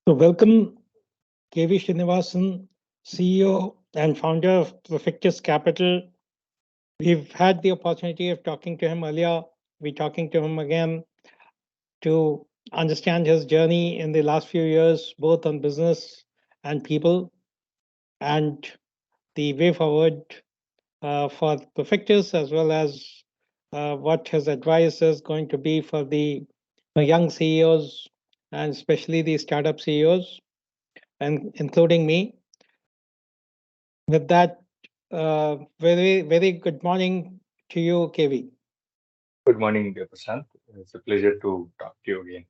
So, welcome V Srinivasan, CEO and founder of Profectus Capital. We've had the opportunity of talking to him earlier. We're talking to him again to understand his journey in the last few years, both on business and people, and the way forward for Profectus, as well as what his advice is going to be for the young CEOs and especially the startup CEOs, and including me. With that, very good morning to you, KV. Good morning, dear Prashant. It's a pleasure to talk to you again.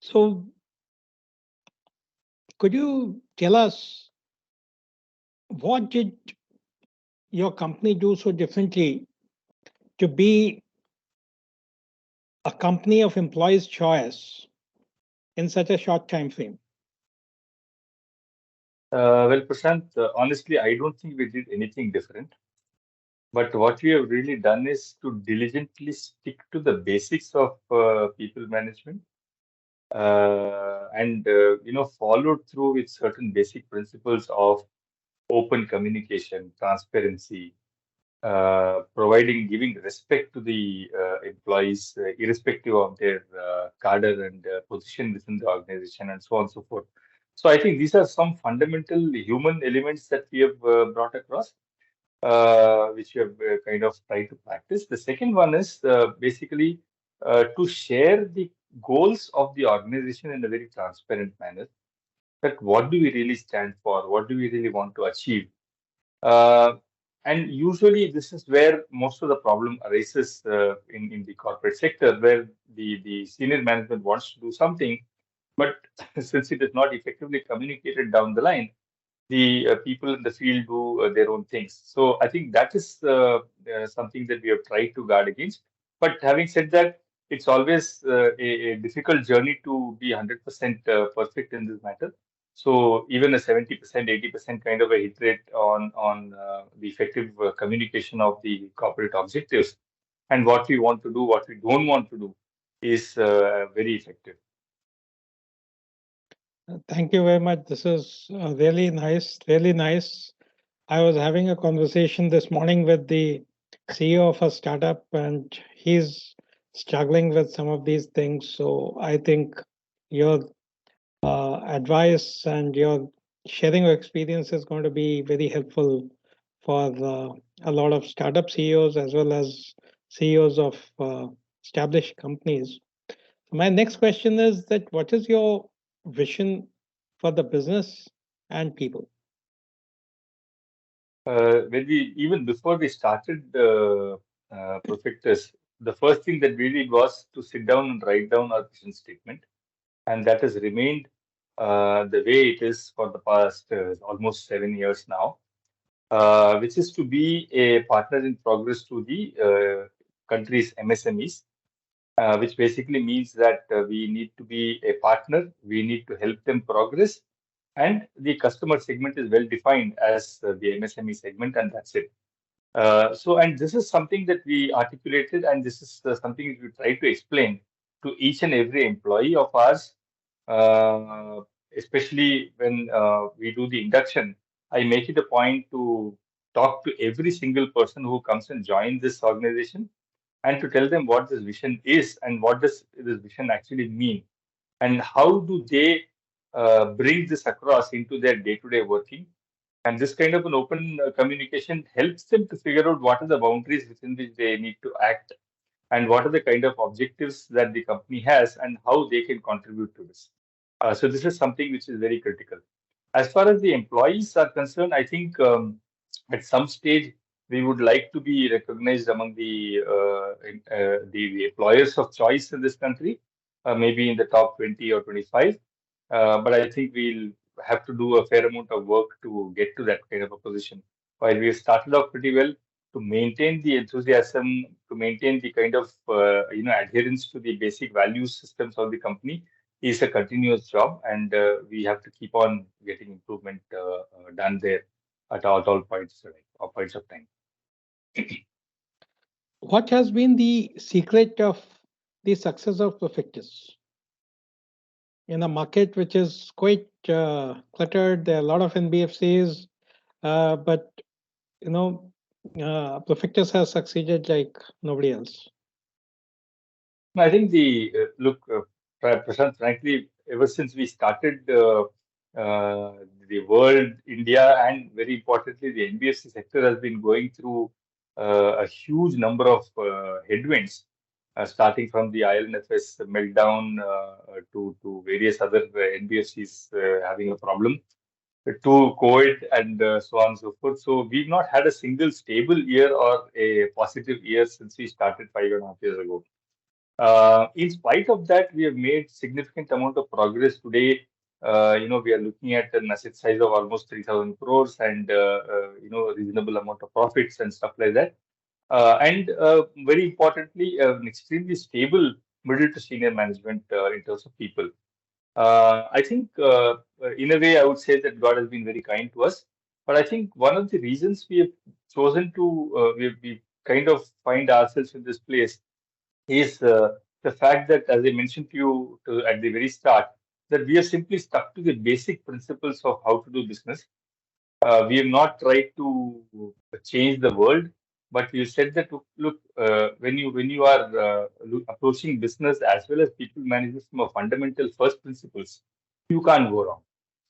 So, could you tell us what did your company do so differently to be a company of employees' choice in such a short time frame? Prashant, honestly, I don't think we did anything different. But what we have really done is to diligently stick to the basics of people management and followed through with certain basic principles of open communication, transparency, giving respect to the employees, irrespective of their cadre and position within the organization, and so on and so forth. So I think these are some fundamental human elements that we have brought across, which we have kind of tried to practice. The second one is basically to share the goals of the organization in a very transparent manner. That what do we really stand for? What do we really want to achieve? Uh, and usually, this is where most of the problem arises in the corporate sector, where the senior management wants to do something, but since it is not effectively communicated down the line, the people in the field do their own things. So I think that is something that we have tried to guard against. But having said that, it's always a difficult journey to be 100% perfect in this matter. So even a 70%, 80% kind of a hit rate on the effective communication of the corporate objectives and what we want to do, what we don't want to do, is very effective. Thank you very much. This is really nice, really nice. I was having a conversation this morning with the CEO of a startup, and he's struggling with some of these things. So I think your advice and your sharing of experience is going to be very helpful for a lot of startup CEOs as well as CEOs of established companies. My next question is that what is your vision for the business and people? When we even before we started Profectus, the first thing that we did was to sit down and write down our vision statement, and that has remained the way it is for the past almost 7 years now, which is to be a partner in progress to the country's MSMEs, which basically means that we need to be a partner, we need to help them progress, and the customer segment is well defined as the MSME segment, and that's it. And this is something that we articulated, and this is something we try to explain to each and every employee of ours, uh, especially when we do the induction. I make it a point to talk to every single person who comes and join this organization and to tell them what this vision is and what does this vision actually mean and how do they bring this across into their day-to-day working. And this kind of an open communication helps them to figure out what are the boundaries within which they need to act and what are the kind of objectives that the company has and how they can contribute to this. So this is something which is very critical. As far as the employees are concerned, I think at some stage we would like to be recognized among the employers of choice in this country, maybe in the top 20 or 25. But I think we'll have to do a fair amount of work to get to that kind of a position. While we have started off pretty well, to maintain the enthusiasm, to maintain the kind of adherence to the basic value systems of the company is a continuous job, and we have to keep on getting improvement done there at all points, or points of time. What has been the secret of the success of Profectus? in a market which is quite cluttered. There are a lot of NBFCs, but Profectus has succeeded like nobody else. I think Prashant, frankly, ever since we started the world, India, and very importantly, the NBFC sector has been going through a huge number of headwinds, starting from the IL&FS meltdown to various other NBFCs having a problem, to COVID and so on and so forth. So we've not had a single stable year or a positive year since we started 5.5 years ago. In spite of that, we have made significant amount of progress today. We are looking at an asset size of almost 3,000 crores and reasonable amount of profits and stuff like that. And very importantly, an extremely stable middle to senior management in terms of people. I think in a way, I would say that God has been very kind to us. But I think one of the reasons we have chosen to we kind of find ourselves in this place is the fact that, as I mentioned to you at the very start, that we are simply stuck to the basic principles of how to do business. We have not tried to change the world, but we said that look, when you are approaching business as well as people management from a fundamental first principles, you can't go wrong.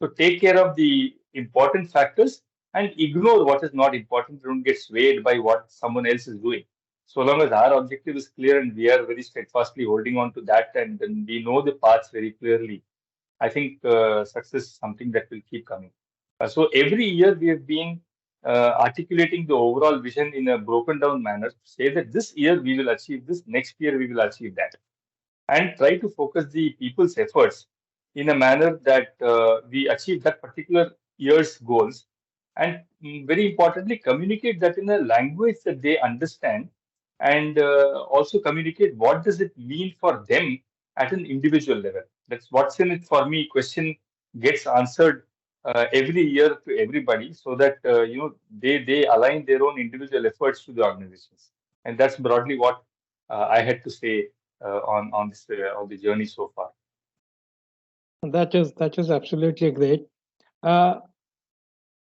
So take care of the important factors and ignore what is not important. Don't get swayed by what someone else is doing. So long as our objective is clear and we are very steadfastly holding on to that, and we know the paths very clearly, I think success is something that will keep coming. So every year we have been articulating the overall vision in a broken down manner to say that this year we will achieve this, next year we will achieve that, and try to focus the people's efforts in a manner that we achieve that particular year's goals, and very importantly, communicate that in a language that they understand, and also communicate what does it mean for them at an individual level. That's what's in it for me. Question gets answered every year to everybody, so that they align their own individual efforts to the organizations, and that's broadly what I had to say on this on the journey so far. That is absolutely great.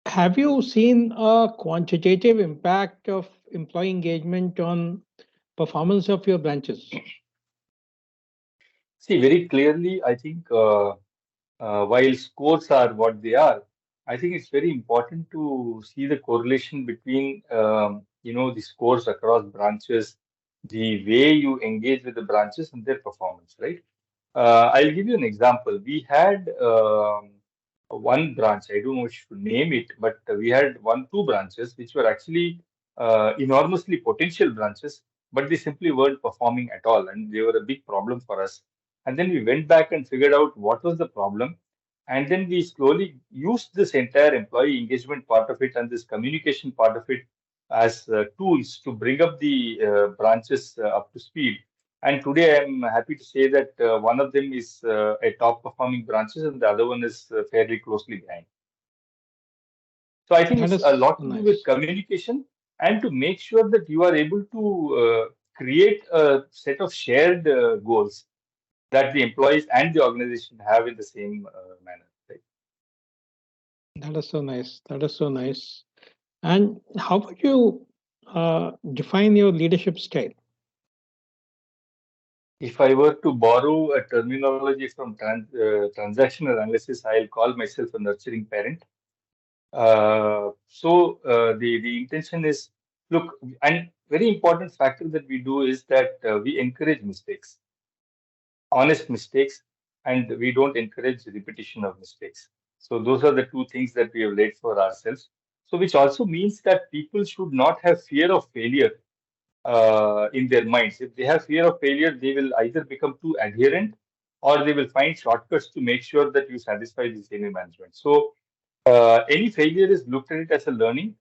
Have you seen a quantitative impact of employee engagement on performance of your branches? See, very clearly, I think while scores are what they are, I think it's very important to see the correlation between the scores across branches, the way you engage with the branches and their performance, right? I'll give you an example. We had one branch, I don't know if to name it, but we had two branches which were actually enormously potential branches, but they simply weren't performing at all, and they were a big problem for us. And then we went back and figured out what was the problem, and then we slowly used this entire employee engagement part of it and this communication part of it as tools to bring up the branches up to speed. And today I'm happy to say that one of them is a top performing branches and the other one is fairly closely behind. So I think That it's is a lot to do nice. with communication and to make sure that you are able to create a set of shared goals that the employees and the organization have in the same manner. Right? That is so nice. That is so nice. And how would you define your leadership style? If I were to borrow a terminology from transactional analysis, I'll call myself a nurturing parent. The intention is, look, and very important factor that we do is that we encourage mistakes, honest mistakes, and we don't encourage repetition of mistakes. So those are the two things that we have laid for ourselves. So which also means that people should not have fear of failure in their minds. If they have fear of failure, they will either become too adherent or they will find shortcuts to make sure that you satisfy the senior management. So any failure is looked at it as a learning,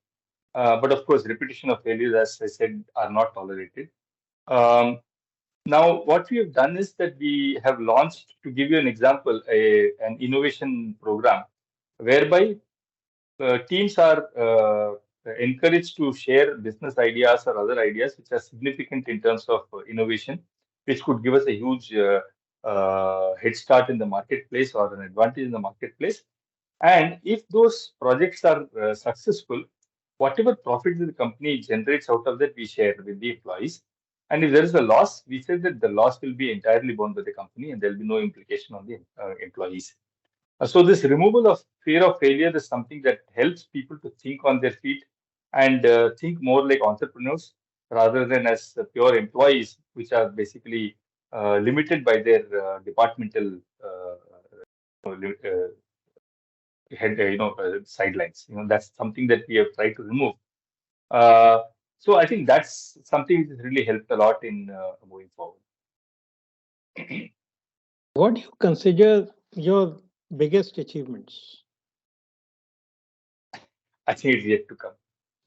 but of course, repetition of failures, as I said, are not tolerated. Now, what we have done is that we have launched, to give you an example, an innovation program whereby teams are encouraged to share business ideas or other ideas which are significant in terms of innovation, which could give us a huge head start in the marketplace or an advantage in the marketplace. And if those projects are successful, whatever profit the company generates out of that, we share with the employees. And if there is a loss, we say that the loss will be entirely borne by the company and there will be no implication on the employees. So this removal of fear of failure is something that helps people to think on their feet and think more like entrepreneurs rather than as pure employees, which are basically limited by their departmental sidelines. That's something that we have tried to remove. Uh, so I think that's something that really helped a lot in moving forward. What do you consider your biggest achievements? I think it's yet to come,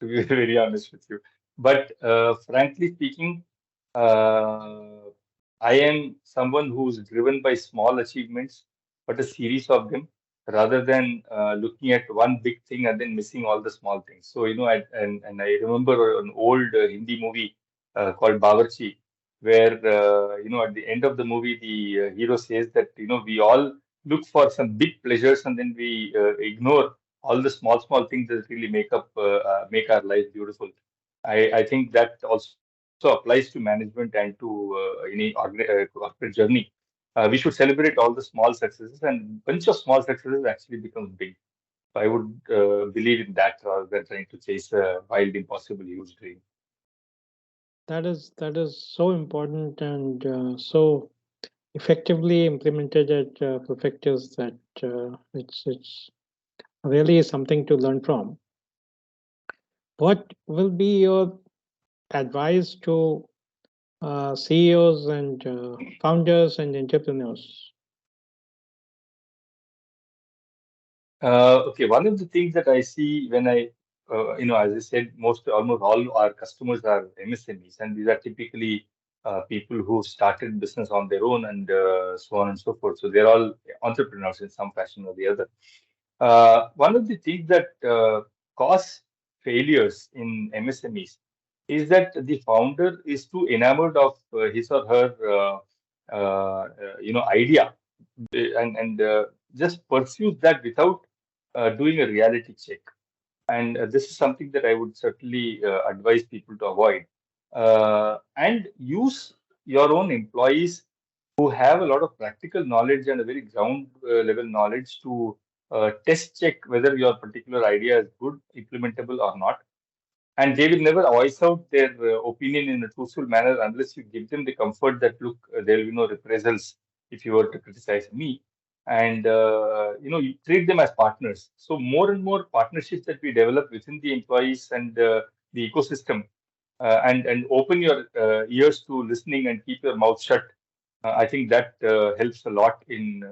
to be very honest with you. But frankly speaking, uh, I am someone who's driven by small achievements, but a series of them, rather than looking at one big thing and then missing all the small things. So, and I remember an old Hindi movie called Bawarchi, where, at the end of the movie, the hero says that, we all look for some big pleasures and then we ignore all the small things that really make our life beautiful. I think that also applies to management and to any corporate journey. We should celebrate all the small successes, and bunch of small successes actually becomes big. I would believe in that rather than trying to chase a wild, impossible, huge dream. That is so important and so effectively implemented at Profectus that it's really something to learn from. What will be your advice to CEOs and founders and entrepreneurs? Okay, one of the things that I see when as I said, almost all our customers are MSMEs, and these are typically people who started business on their own and so on and so forth. So they're all entrepreneurs in some fashion or the other. One of the things that cause failures in MSMEs is that the founder is too enamored of his or her idea and just pursues that without doing a reality check. And this is something that I would certainly advise people to avoid. And use your own employees who have a lot of practical knowledge and a very ground level knowledge to test check whether your particular idea is good, implementable or not. And they will never voice out their opinion in a truthful manner unless you give them the comfort that, look, there will be no reprisals if you were to criticize me. And, you treat them as partners. So more and more partnerships that we develop within the employees and the ecosystem, and open your ears to listening and keep your mouth shut. I think that helps a lot in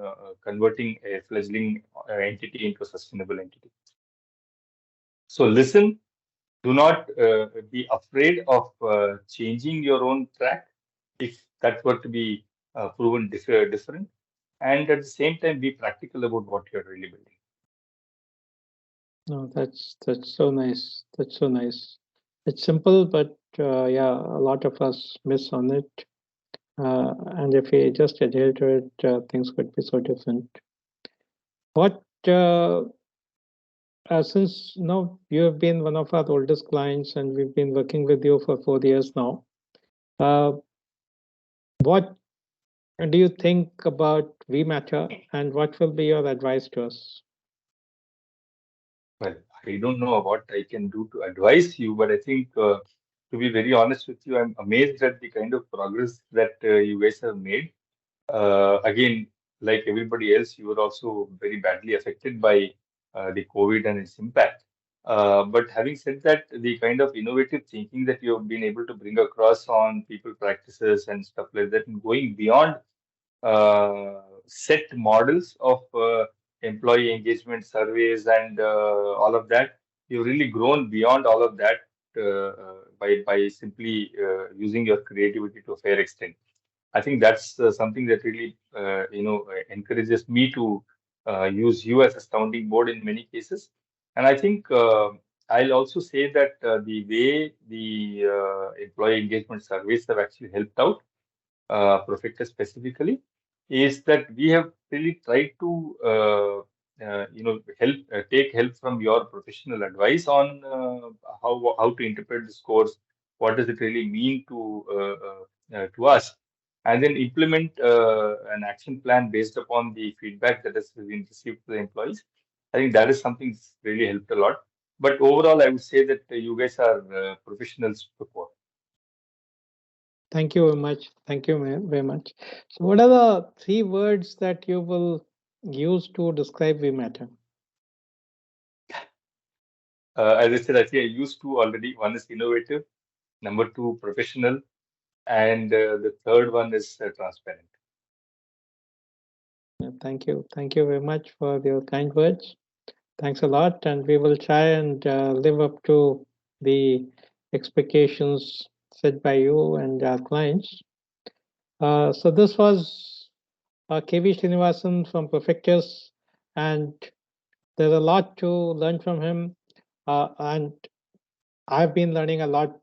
converting a fledgling entity into a sustainable entity. So listen, do not be afraid of changing your own track if that were to be proven different. And at the same time, be practical about what you're really building. No, that's so nice. That's so nice. It's simple, but yeah, a lot of us miss on it. And if we just adhere to it, things could be so different. What since now you have been one of our oldest clients and we've been working with you for 4 years now, uh, what do you think about V Matter and what will be your advice to us? Well, I don't know what I can do to advise you, but I think, to be very honest with you, I'm amazed at the kind of progress that you guys have made. Again, like everybody else, you were also very badly affected by the COVID and its impact. But having said that, the kind of innovative thinking that you have been able to bring across on people practices and stuff like that, and going beyond set models of employee engagement surveys and all of that, you've really grown beyond all of that by simply using your creativity to a fair extent. I think that's something that really, encourages me to use you as a sounding board in many cases. And I think I'll also say that the way the employee engagement surveys have actually helped out Profectus specifically is that we have really tried to take help from your professional advice on how to interpret this course, what does it really mean to us, and then implement an action plan based upon the feedback that has been received to the employees. I think that is something that's really helped a lot. But overall, I would say that you guys are professionals to the core. Thank you very much. Thank you very much. So, what are the 3 words that you will use to describe V Matter? As I said, I think I used 2 already. One is innovative, number 2, professional, and the third one is transparent. Thank you. Thank you very much for your kind words. Thanks a lot. And we will try and live up to the expectations set by you and our clients. So this was V Srinivasan from Profectus, and there's a lot to learn from him. And I've been learning a lot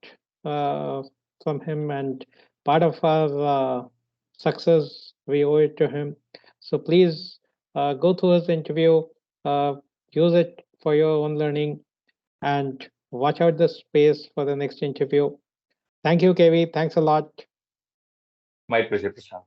from him, and part of our success, we owe it to him. So please go through his interview, uh, use it for your own learning, and watch out the space for the next interview. Thank you, KV. Thanks a lot. My pleasure, Prashant.